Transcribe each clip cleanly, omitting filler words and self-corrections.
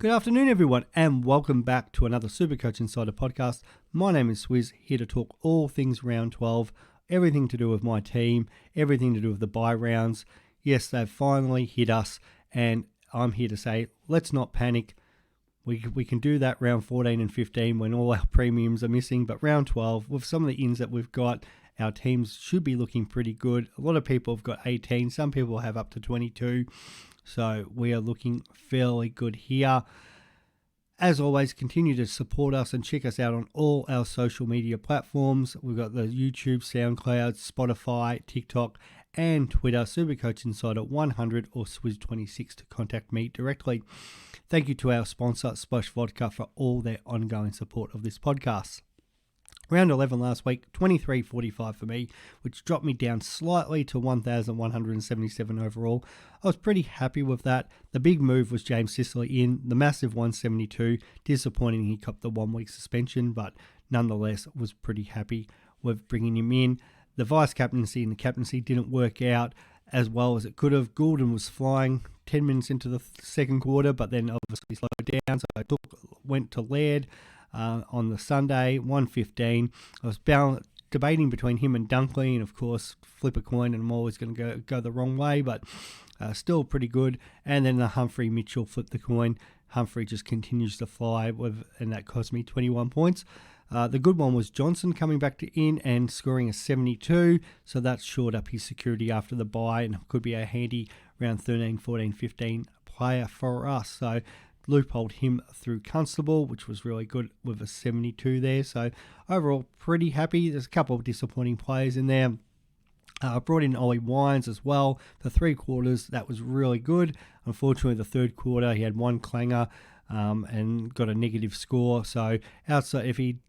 Good afternoon, everyone, and welcome back to another Supercoach Insider podcast. My name is Swiz, here to talk all things round 12, everything to do with my team, everything to do with the bye rounds. Yes, they've finally hit us, and I'm here to say, let's not panic. We can do that round 14 and 15 when all our premiums are missing, but round 12, with some of the ins that we've got, our teams should be looking pretty good. A lot of people have got 18, some people have up to 22. So we are looking fairly good here. As always, continue to support us and check us out on all our social media platforms. We've got the YouTube, SoundCloud, Spotify, TikTok, and Twitter, Supercoach Insider 100 or Swiz26 to contact me directly. Thank you to our sponsor, Splash Vodka, for all their ongoing support of this podcast. Round 11 last week, 23.45 for me, which dropped me down slightly to 1,177 overall. I was pretty happy with that. The big move was James Sicily in, the massive 172. Disappointing he copped the 1 week suspension, but nonetheless was pretty happy with bringing him in. The vice captaincy and the captaincy didn't work out as well as it could have. Goulden was flying 10 minutes into the second quarter, but then obviously slowed down, so I went to Laird. On the Sunday, 1:15. I was debating between him and Dunkley, and of course, flip a coin, and I'm always going to go the wrong way, but still pretty good. And then the Humphrey Mitchell flipped the coin. Humphrey just continues to fly, and that cost me 21 points. The good one was Johnson coming back to in and scoring a 72, so that's shored up his security after the bye, and could be a handy round 13, 14, 15 player for us. So loopholed him through Constable, which was really good with a 72 there. So overall, pretty happy. There's a couple of disappointing players in there. I brought in Ollie Wines as well for 3 quarters. That was really good. Unfortunately, the third quarter, he had one clanger and got a negative score. So outside, if he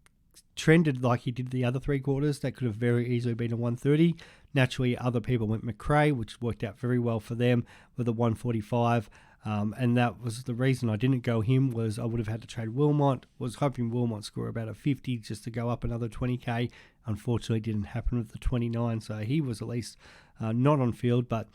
trended like he did the other 3 quarters, that could have very easily been a 130. Naturally, other people went McRae, which worked out very well for them with a 145. And that was the reason I didn't go him, was I would have had to trade Wilmot. Was hoping Wilmot score about a 50 just to go up another 20k. Unfortunately, didn't happen with the 29, so he was at least not on field, but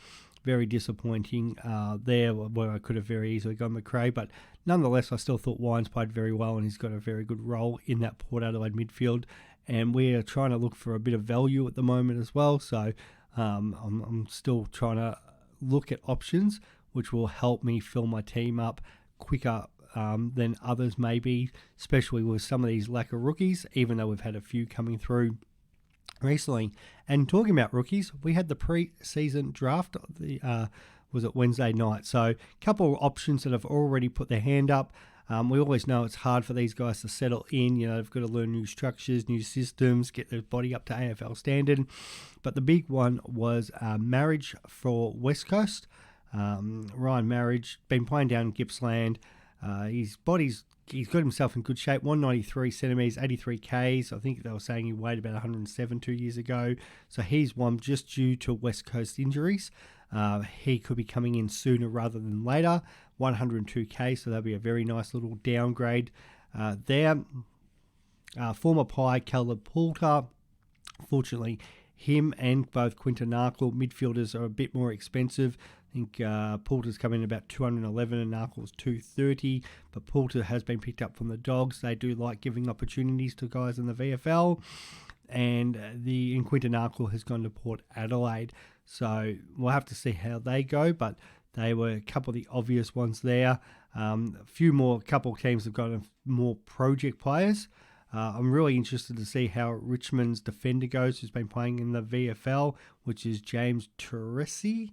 very disappointing there, where I could have very easily gone McRae. But nonetheless, I still thought Wines played very well, and he's got a very good role in that Port Adelaide midfield. And we're trying to look for a bit of value at the moment as well, so I'm still trying to look at options which will help me fill my team up quicker than others maybe, especially with some of these lack of rookies, even though we've had a few coming through recently. And talking about rookies, we had the pre-season draft, was it Wednesday night? So a couple of options that have already put their hand up. We always know it's hard for these guys to settle in. You know, they've got to learn new structures, new systems, get their body up to AFL standard. But the big one was Marriage for West Coast. Ryan Marriage, been playing down in Gippsland. He's got himself in good shape, 193 centimetres, 83 Ks. I think they were saying he weighed about 107 2 years ago. So he's one just due to West Coast injuries. He could be coming in sooner rather than later, 102k, so that'll be a very nice little downgrade there. Former Pie, Caleb Poulter, fortunately, him and both Quinton Narkle midfielders are a bit more expensive. I think Poulter's come in about 211 and Narkle's 230, but Poulter has been picked up from the Dogs. They do like giving opportunities to guys in the VFL, and Quinton Narkle has gone to Port Adelaide. So we'll have to see how they go, but they were a couple of the obvious ones there. A couple of teams have got more project players. I'm really interested to see how Richmond's defender goes, who's been playing in the VFL, which is James Teresi.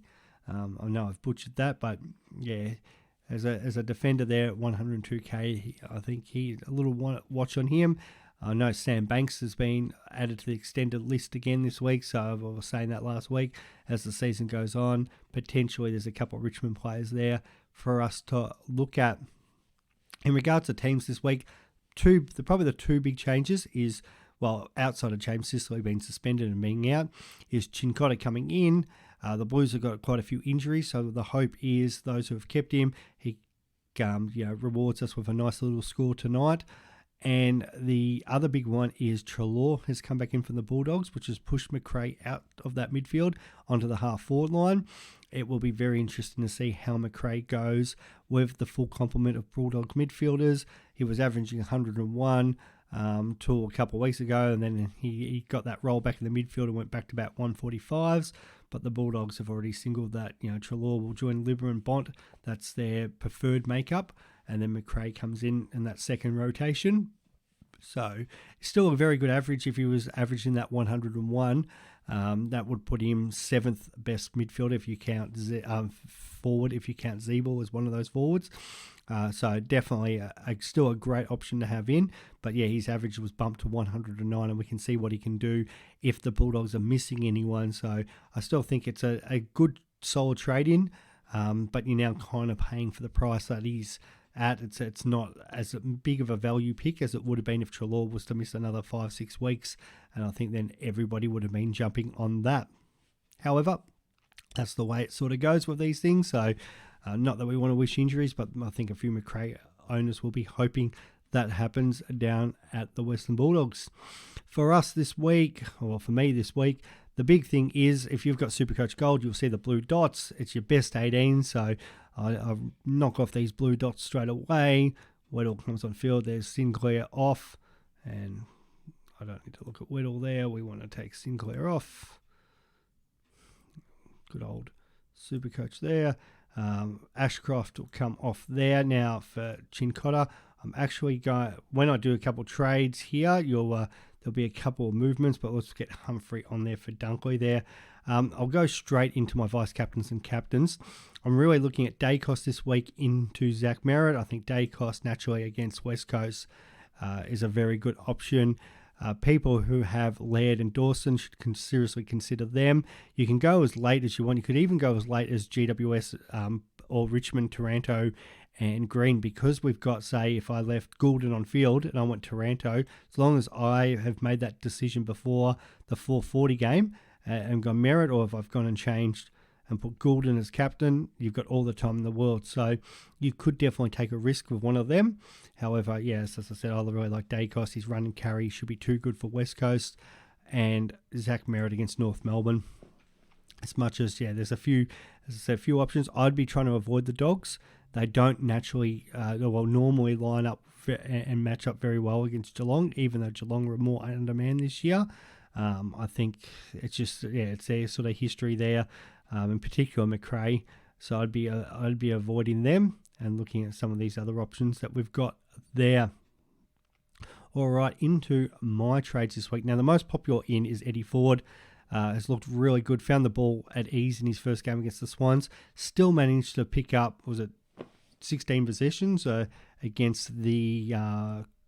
I know I've butchered that, but yeah, as a defender there at 102k, I think a little watch on him. I know Sam Banks has been added to the extended list again this week, so I was saying that last week. As the season goes on, potentially there's a couple of Richmond players there for us to look at. In regards to teams this week, probably the 2 big changes is, well, outside of James Sicily being suspended and being out, is Chincotta coming in. The Blues have got quite a few injuries, so the hope is those who have kept him, he rewards us with a nice little score tonight. And the other big one is Treloar has come back in from the Bulldogs, which has pushed McRae out of that midfield onto the half-forward line. It will be very interesting to see how McRae goes with the full complement of Bulldogs midfielders. He was averaging 101 till a couple of weeks ago, and then he got that roll back in the midfield and went back to about 145s. But the Bulldogs have already singled that, Treloar will join Libba and Bont. That's their preferred makeup. And then McRae comes in that second rotation. So still a very good average. If he was averaging that 101, that would put him 7th best midfielder if you count forward, if you count Zeeble as one of those forwards. So definitely still a great option to have in. But yeah, his average was bumped to 109, and we can see what he can do if the Bulldogs are missing anyone. So I still think it's a good, solid trade-in, but you're now kind of paying for the price that he's at. It's not as big of a value pick as it would have been if Treloar was to miss another 5-6 weeks, and I think then everybody would have been jumping on that. However, that's the way it sort of goes with these things. So not that we want to wish injuries, but I think a few McRae owners will be hoping that happens down at the Western Bulldogs. For us this week, or for me this week, the big thing is if you've got Supercoach Gold, you'll see the blue dots. It's your best 18, so I knock off these blue dots straight away. Weddle comes on field. There's Sinclair off, and I don't need to look at Weddle there. We want to take Sinclair off. Good old Supercoach there. Ashcroft will come off there. Now for Chincotta, I'm actually going, when I do a couple trades here, there'll be a couple of movements, but let's get Humphrey on there for Dunkley there. I'll go straight into my vice captains and captains. I'm really looking at Dacos this week into Zach Merritt. I think Dacos naturally against West Coast is a very good option. People who have Laird and Dawson should seriously consider them. You can go as late as you want. You could even go as late as GWS or Richmond, Taranto, and Green, because we've got, say, if I left Goulden on field and I went Taranto, as long as I have made that decision before the 440 game and gone Merritt, or if I've gone and changed and put Goulden as captain, you've got all the time in the world. So you could definitely take a risk with one of them. However, yes, as I said, I really like Dacos. His run and carry should be too good for West Coast. And Zach Merritt against North Melbourne. As much as, there's a few options. I'd be trying to avoid the Dogs. They don't normally line up and match up very well against Geelong, even though Geelong were more undermanned this year. I think it's just, it's their sort of history there, in particular McRae. So I'd be avoiding them and looking at some of these other options that we've got there. All right, into my trades this week. Now, the most popular in is Eddie Ford. Has looked really good. Found the ball at ease in his first game against the Swans. Still managed to pick up, 16 possessions against the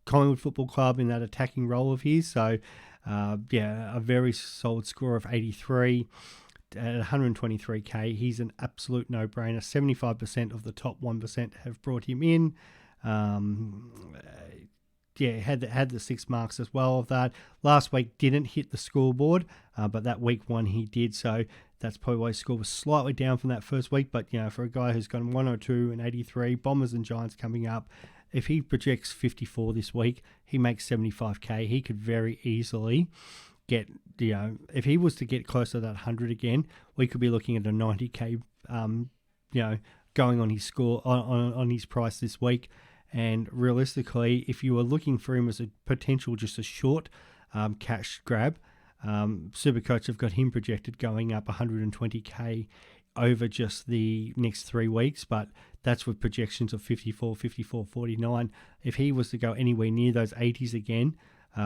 Collingwood Football Club in that attacking role of his. So, a very solid score of 83 at 123k. He's an absolute no-brainer. 75% of the top 1% have brought him in. Had the 6 marks as well of that. Last week didn't hit the scoreboard, but that week one he did. So that's probably why his score was slightly down from that first week. But, for a guy who's gone 102 and 83, Bombers and Giants coming up, if he projects 54 this week, he makes 75k. He could very easily get, if he was to get close to that 100 again, we could be looking at a 90k, going on his score, on his price this week. And realistically, if you were looking for him as a potential, just a short cash grab, Supercoach have got him projected going up 120k over just the next 3 weeks, but that's with projections of 54, 54, 49. If he was to go anywhere near those 80s again,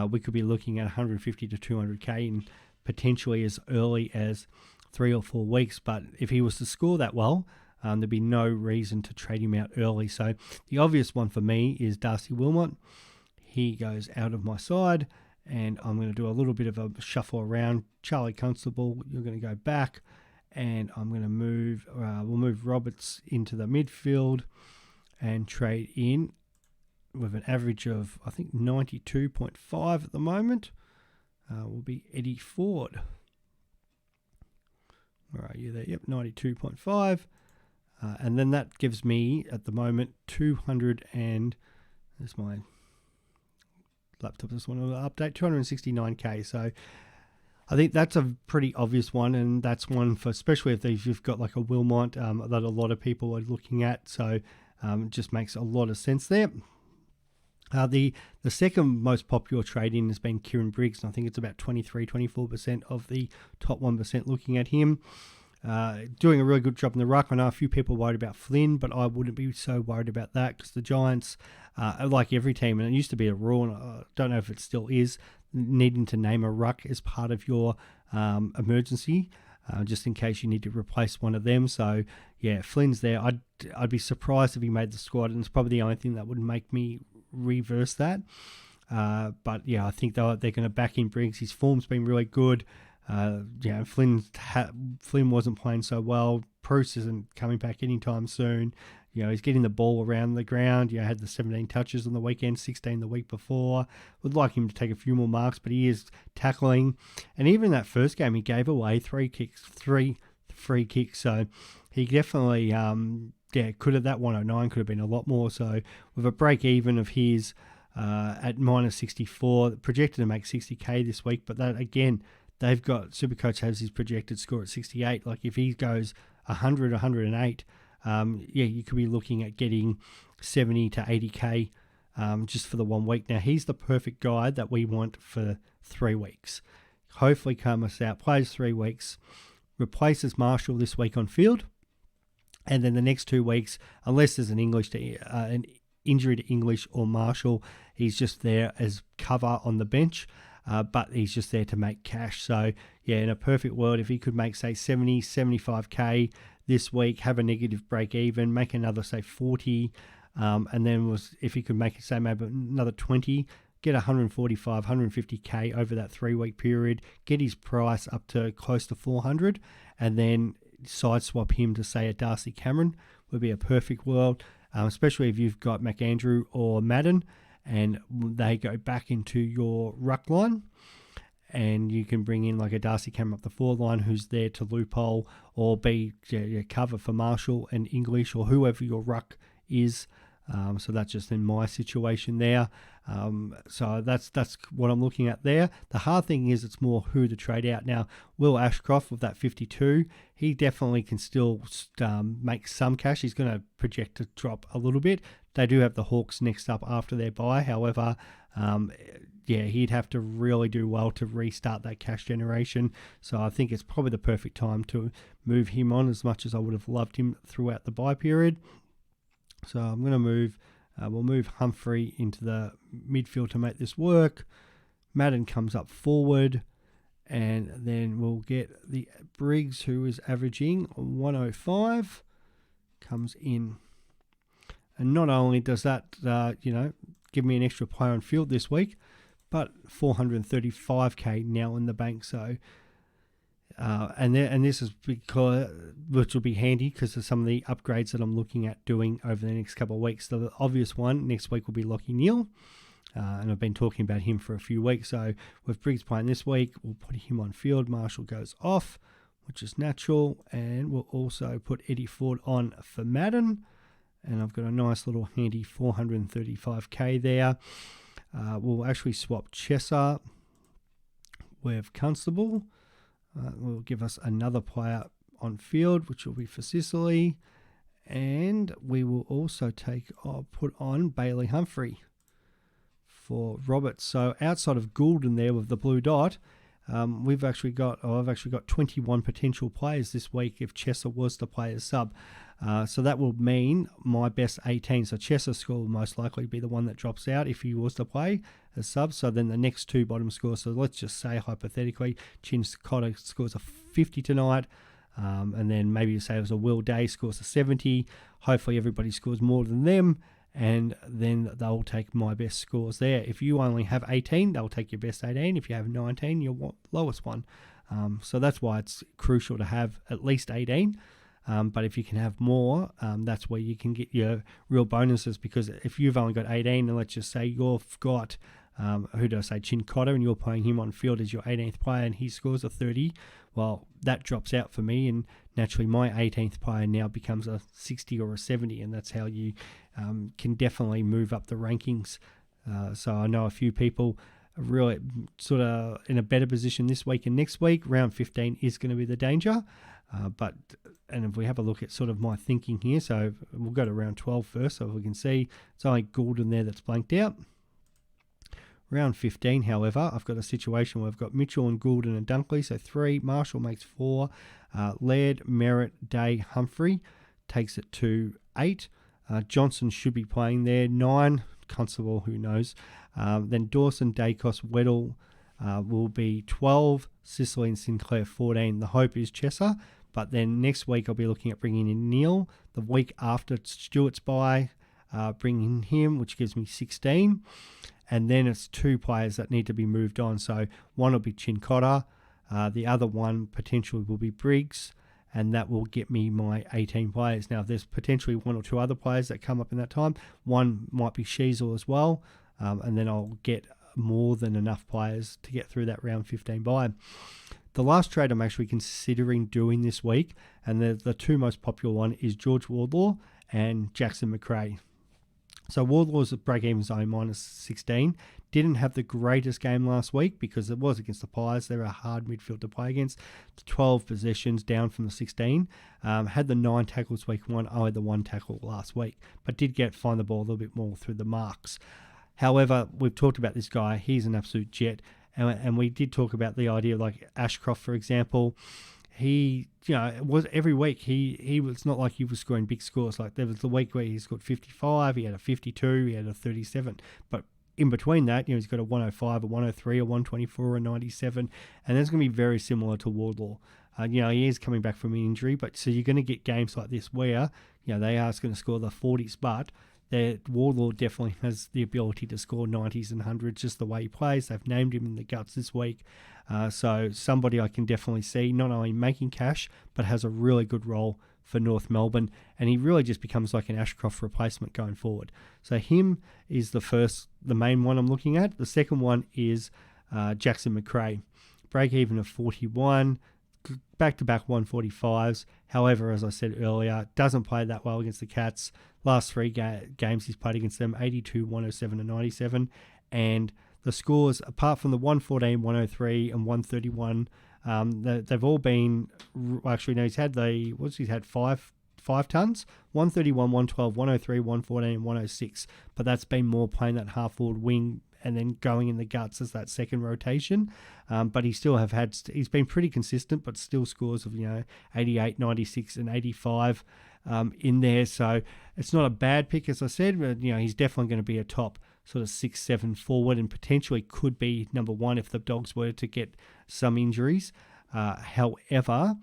we could be looking at 150 to 200k in potentially as early as 3 or 4 weeks. But if he was to score that well, there'd be no reason to trade him out early. So the obvious one for me is Darcy Wilmot. He goes out of my side, and I'm going to do a little bit of a shuffle around. Charlie Constable, you're going to go back, and I'm going to move. We'll move Roberts into the midfield and trade in with an average of, I think, 92.5 at the moment. Will be Eddie Ford. Where are you there? Yep, 92.5. And then that gives me, at the moment, 200 and... There's my laptop just want to update, 269k. So I think that's a pretty obvious one, and that's one for, especially if you've got like a Wilmot that a lot of people are looking at. So it just makes a lot of sense there. The second most popular trade-in has been Kieran Briggs, and I think it's about 24% of the top 1% looking at him. Doing a really good job in the ruck. I know a few people are worried about Flynn, but I wouldn't be so worried about that because the Giants, like every team, and it used to be a rule, and I don't know if it still is, needing to name a ruck as part of your emergency, just in case you need to replace one of them. So, yeah, Flynn's there. I'd be surprised if he made the squad, and it's probably the only thing that would make me reverse that. But, yeah, I think they're going to back in Briggs. His form's been really good. Flynn wasn't playing so well. Bruce isn't coming back anytime soon. He's getting the ball around the ground. Had the 17 touches on the weekend, 16 the week before. Would like him to take a few more marks, but he is tackling. And even in that first game, he gave away three free kicks. So he definitely, could have, that 109 could have been a lot more. So with a break even of his at minus 64, projected to make 60k this week. But that, again, they've got, Supercoach has his projected score at 68. Like if he goes 100, 108, you could be looking at getting 70 to 80k just for the 1 week. Now, he's the perfect guy that we want for 3 weeks. Hopefully come us out, plays 3 weeks, replaces Marshall this week on field, and then the next 2 weeks, unless there's an injury to English or Marshall, he's just there as cover on the bench. But he's just there to make cash. So, in a perfect world, if he could make, say, 70, 75k this week, have a negative break even, make another, say, 40, and then if he could make, say, maybe another 20, get 145, 150k over that 3-week period, get his price up to close to 400, and then side swap him to, say, a Darcy Cameron would be a perfect world, especially if you've got McAndrew or Madden, and they go back into your ruck line, and you can bring in like a Darcy Cameron up the forward line who's there to loophole or be cover for Marshall and English or whoever your ruck is. So that's just in my situation there. So that's what I'm looking at there. The hard thing is it's more who to trade out. Now, Will Ashcroft with that 52, he definitely can still make some cash. He's going to project to drop a little bit. They do have the Hawks next up after their bye. However, he'd have to really do well to restart that cash generation. So I think it's probably the perfect time to move him on, as much as I would have loved him throughout the bye period. So I'm going to we'll move Humphrey into the midfield to make this work. Madden comes up forward, and then we'll get the Briggs, who is averaging 105, comes in. And not only does that, give me an extra player on field this week, but 435k now in the bank. So, and this is because, which will be handy because of some of the upgrades that I'm looking at doing over the next couple of weeks. The obvious one next week will be Lockie Neal, and I've been talking about him for a few weeks. So with Briggs playing this week, we'll put him on field. Marshall goes off, which is natural, and we'll also put Eddie Ford on for Madden. And I've got a nice little handy 435k there. We'll actually swap Chesser with Constable. Will give us another player on field, which will be for Sicily. And we will also put on Bailey Humphrey for Roberts. So outside of Goulden there with the blue dot, I've actually got 21 potential players this week if Chesser was to play as sub. So that will mean my best 18. So Chesser's score will most likely be the one that drops out if he was to play as sub. So then the next 2 bottom scores. So let's just say hypothetically, Chin Cotter scores a 50 tonight. And then maybe you say it was a Will Day scores a 70. Hopefully everybody scores more than them. And then they'll take my best scores there. If you only have 18, they'll take your best 18. If you have 19, your lowest one. So that's why it's crucial to have at least 18. But if you can have more, that's where you can get your real bonuses. Because if you've only got 18, and let's just say you've got, Chin Cotter, and you're playing him on field as your 18th player, and he scores a 30, well, that drops out for me, and naturally my 18th player now becomes a 60 or a 70, and that's how you can definitely move up the rankings So I know a few people are really sort of in a better position this week and next week. Round 15 is going to be the danger. And if we have a look at sort of my thinking here, so we'll go to round 12 first, so we can see it's only Goulden there that's blanked out. Round 15, however, I've got a situation where I've got Mitchell and Goulden and Dunkley, so 3. Marshall makes 4. Laird, Merritt, Day, Humphrey takes it to 8. Johnson should be playing there. 9, Constable, who knows. Then Dawson, Dacos, Weddle will be 12. Sicily and Sinclair 14. The hope is Chesser. But then next week I'll be looking at bringing in Neil. The week after Stewart's bye, bringing him, which gives me 16. And then it's 2 players that need to be moved on. So one will be Chincotta. The other one potentially will be Briggs. And that will get me my 18 players. Now, if there's potentially 1 or 2 other players that come up in that time, one might be Sheasel as well. And then I'll get more than enough players to get through that round 15 bye. The last trade I'm actually considering doing this week, and the 2 most popular one, is George Wardlaw and Jackson McRae. So Wardlaw's at break-even zone minus 16. Didn't have the greatest game last week because it was against the Pies. They're a hard midfield to play against. 12 possessions down from the 16. Had the 9 tackles week 1. I had the 1 tackle last week, but did find the ball a little bit more through the marks. However, we've talked about this guy. He's an absolute jet. And we did talk about the idea of like Ashcroft, for example. He, it was every week. He was not like he was scoring big scores. Like there was the week where he scored 55, he had a 52, he had a 37. But in between that, he's got a 105, a 103, a 124, a 97. And that's going to be very similar to Wardlaw. He is coming back from an injury, but so you're going to get games like this where, they are going to score the 40s, but Wardlaw definitely has the ability to score 90s and 100s just the way he plays. They've named him in the guts this week. So somebody I can definitely see not only making cash, but has a really good role for North Melbourne. And he really just becomes like an Ashcroft replacement going forward. So him is the main one I'm looking at. The second one is Jackson McRae. Break even of 41. Back-to-back 145s. However, as I said earlier, doesn't play that well against the Cats. Last 3 games he's played against them, 82, 107 and 97. And the scores, apart from the 114, 103 and 131, they've all been... Actually, no, he's had 5 tons? 131, 112, 103, 114 and 106. But that's been more playing that half-forward wing and then going in the guts as that second rotation. But he's been pretty consistent, but still scores of, 88, 96 and 85 in there. So it's not a bad pick, as I said, but, he's definitely going to be a top sort of 6-7 forward and potentially could be number 1 if the Dogs were to get some injuries. However,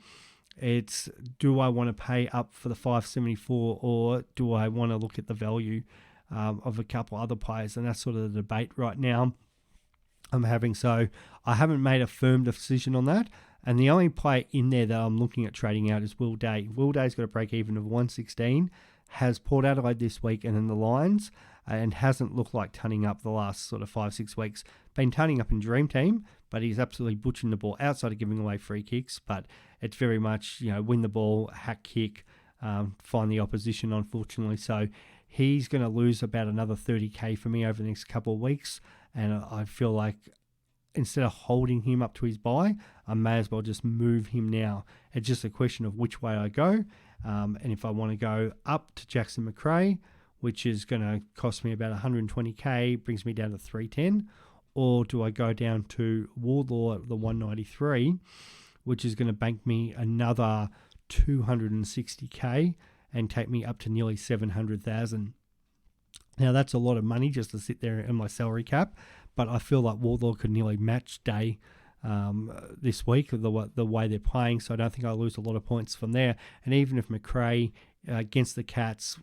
it's do I want to pay up for the 574 or do I want to look at the value of a couple other players? And that's sort of the debate right now I'm having. So I haven't made a firm decision on that. And the only player in there that I'm looking at trading out is Will Day. Will Day's got a break even of 116, has Port Adelaide this week and then the Lions, and hasn't looked like tunning up the last sort of 5-6 weeks. Been tunning up in Dream Team, but he's absolutely butchering the ball outside of giving away free kicks. But it's very much, win the ball, hack kick, find the opposition, unfortunately. So he's going to lose about another 30k for me over the next couple of weeks. And I feel like instead of holding him up to his bye, I may as well just move him now. It's just a question of which way I go. And if I want to go up to Jackson McRae, which is going to cost me about 120k, brings me down to 310, or do I go down to Wardlaw at the 193, which is going to bank me another 260k and take me up to nearly 700,000. Now, that's a lot of money just to sit there in my salary cap, but I feel like Wardlaw could nearly match Day this week, the way they're playing, so I don't think I'll lose a lot of points from there. And even if McRae against the Cats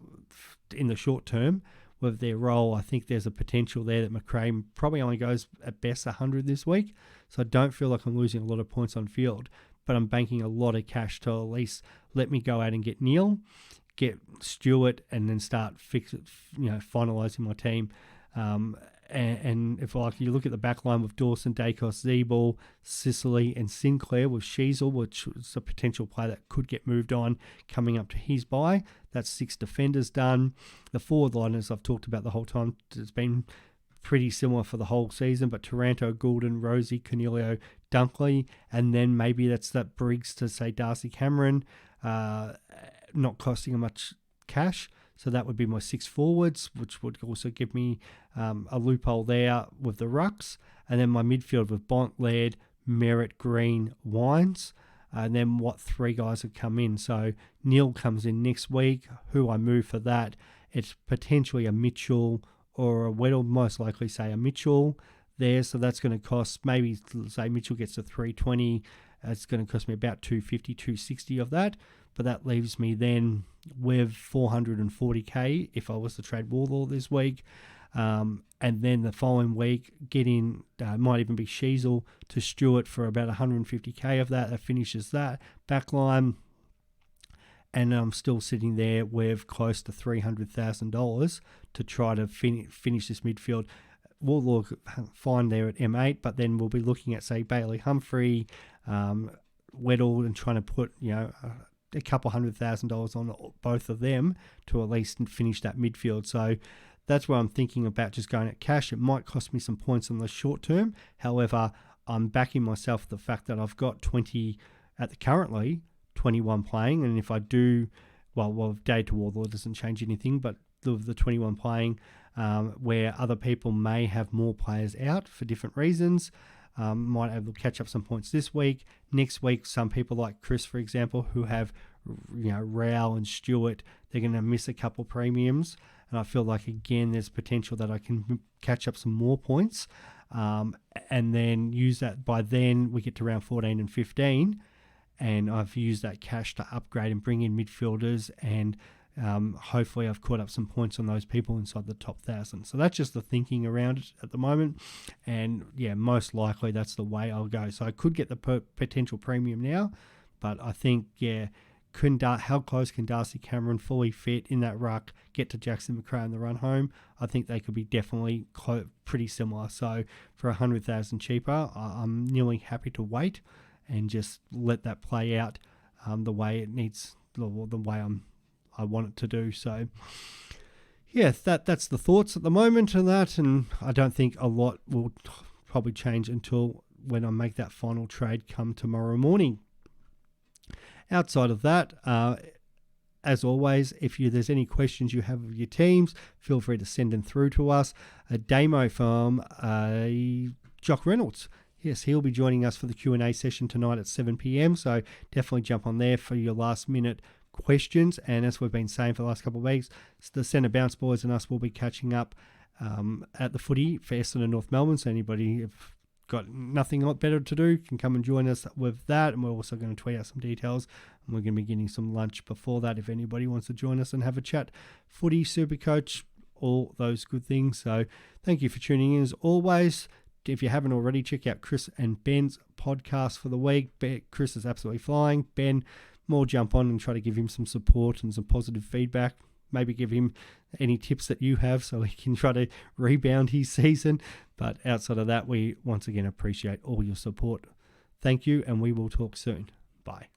in the short term, with their role, I think there's a potential there that McRae probably only goes at best 100 this week, so I don't feel like I'm losing a lot of points on field, but I'm banking a lot of cash to at least let me go out and get Neil, get Stewart, and then start finalising my team. And if you look at the back line with Dawson, Dacos, Zeeble, Sicily and Sinclair with Sheasel, which is a potential player that could get moved on coming up to his bye. That's 6 defenders done. The forward liners I've talked about the whole time. It's been pretty similar for the whole season, but Taranto, Goulden, Rosie, Cornelio, Dunkley, and then maybe that's that Briggs to say Darcy Cameron, not costing much cash. So that would be my 6 forwards, which would also give me a loophole there with the rucks. And then my midfield with Bont, Laird, Merritt, Green, Wines. And then what 3 guys would come in. So Neil comes in next week. Who I move for that, it's potentially a Mitchell or a Weddle, most likely say a Mitchell there. So that's going to cost, maybe say Mitchell gets to 320. It's going to cost me about 250, 260 of that. But that leaves me then with 440k if I was to trade Warlaw this week. And then the following week, get in, might even be Sheasel to Stewart for about 150k of that. That finishes that backline. And I'm still sitting there with close to $300,000 to try to finish this midfield. Warlaw fine there at M8, but then we'll be looking at, say, Bailey Humphrey, Weddle, and trying to put, a couple $100,000 on both of them to at least finish that midfield. So that's where I'm thinking about just going at cash. It might cost me some points in the short term. However, I'm backing myself the fact that I've got 20 at the currently 21 playing, and if I do, well, day to Warlaw doesn't change anything, but the 21 playing, where other people may have more players out for different reasons. Might able to catch up some points this week. Next week, some people like Chris, for example, who have, Rao and Stewart, they're going to miss a couple premiums. And I feel like, again, there's potential that I can catch up some more points and then use that. By then, we get to round 14 and 15, and I've used that cash to upgrade and bring in midfielders, and hopefully I've caught up some points on those people inside the top 1,000. So that's just the thinking around it at the moment. And yeah, most likely that's the way I'll go. So I could get the potential premium now, but I think, how close can Darcy Cameron fully fit in that ruck, get to Jackson McRae on the run home? I think they could be definitely pretty similar. So for 100,000 cheaper, I'm nearly happy to wait and just let that play out the way it needs, the way I want it to do. So yeah, that's the thoughts at the moment on that, and I don't think a lot will probably change until when I make that final trade come tomorrow morning. Outside of that, as always, if there's any questions you have of your teams, feel free to send them through to us. A demo from Jock Reynolds. Yes, he'll be joining us for the Q&A session tonight at 7 p.m. So definitely jump on there for your last minute questions. And as we've been saying for the last couple of weeks, the Centre Bounce Boys and us will be catching up at the footy for Essendon and North Melbourne. So anybody who've got nothing better to do can come and join us with that. And we're also going to tweet out some details. And we're going to be getting some lunch before that if anybody wants to join us and have a chat. Footy, Supercoach, all those good things. So thank you for tuning in as always. If you haven't already, check out Chris and Ben's podcast for the week. Chris is absolutely flying. Ben, more jump on and try to give him some support and some positive feedback. Maybe give him any tips that you have so he can try to rebound his season. But outside of that, we once again appreciate all your support. Thank you, and we will talk soon. Bye.